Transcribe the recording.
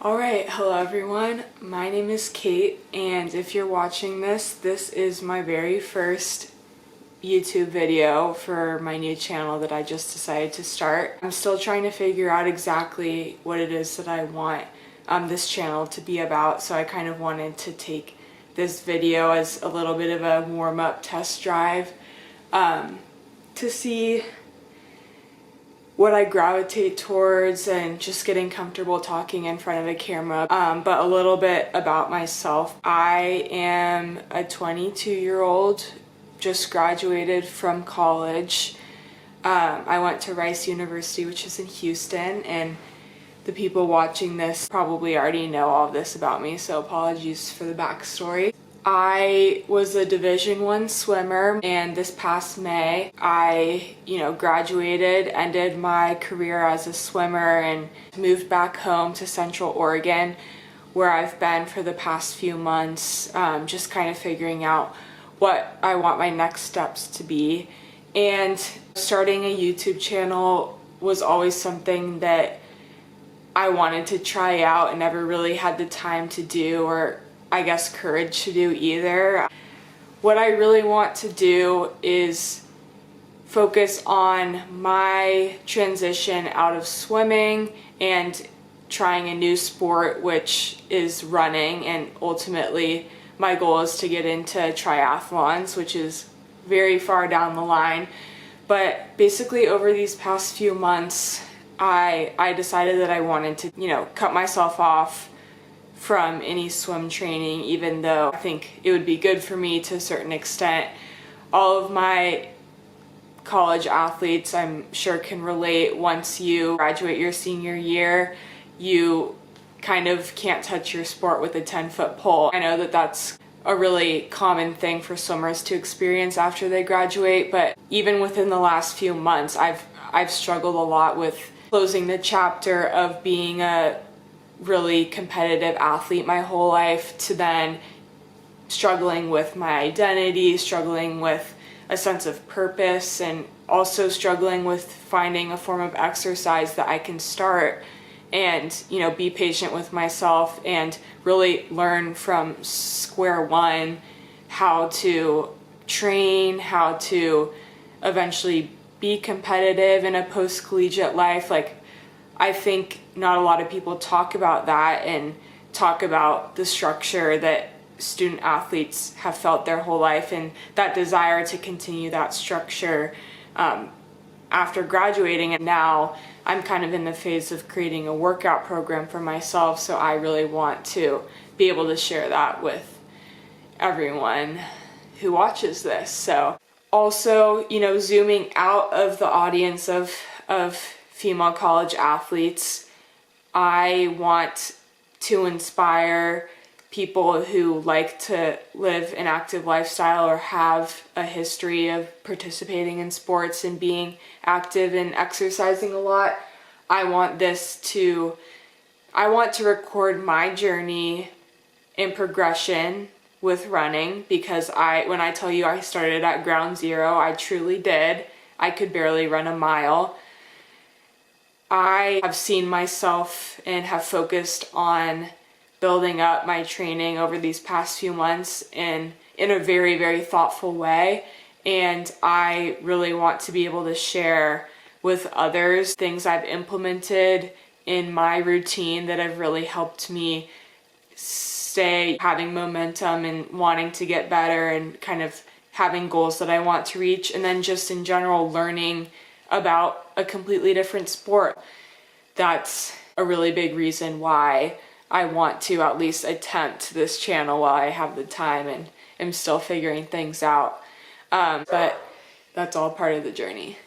Alright, hello everyone. My name is Kate, and if you're watching this, this is my very first YouTube video for my new channel that I just decided to start. I'm still trying to figure out exactly what it is that I want this channel to be about, so I kind of wanted to take this video as a little bit of a warm-up test drive to see what I gravitate towards and just getting comfortable talking in front of a camera. But a little bit about myself. I am a 22-year-old, just graduated from college. I went to Rice University, which is in Houston, and the people watching this probably already know all of this about me, so apologies for the backstory. I was a Division I swimmer, and this past May I, graduated, ended my career as a swimmer, and moved back home to Central Oregon, where I've been for the past few months, just kind of figuring out what I want my next steps to be. And starting a YouTube channel was always something that I wanted to try out and never really had the time to do, or I guess courage to do either. What I really want to do is focus on my transition out of swimming and trying a new sport, which is running, and ultimately my goal is to get into triathlons, which is very far down the line. But basically over these past few months I decided that I wanted to, cut myself off from any swim training, even though I think it would be good for me to a certain extent. All of my college athletes, I'm sure, can relate. Once you graduate your senior year, you kind of can't touch your sport with a 10-foot pole. I know that that's a really common thing for swimmers to experience after they graduate, but even within the last few months, I've struggled a lot with closing the chapter of being a really competitive athlete my whole life to then struggling with my identity, struggling with a sense of purpose, and also struggling with finding a form of exercise that I can start and, be patient with myself and really learn from square one how to train, how to eventually be competitive in a post-collegiate life. I think not a lot of people talk about that and talk about the structure that student athletes have felt their whole life, and that desire to continue that structure after graduating. And now I'm kind of in the phase of creating a workout program for myself, so I really want to be able to share that with everyone who watches this. So also, zooming out of the audience of female college athletes, I want to inspire people who like to live an active lifestyle or have a history of participating in sports and being active and exercising a lot. I want to record my journey and progression with running, because when I tell you I started at ground zero, I truly did. I could barely run a mile. I have seen myself and have focused on building up my training over these past few months in a very, very thoughtful way. And I really want to be able to share with others things I've implemented in my routine that have really helped me stay having momentum and wanting to get better and kind of having goals that I want to reach. And then just in general, learning about a completely different sport. That's a really big reason why I want to at least attempt this channel while I have the time and am still figuring things out. But that's all part of the journey.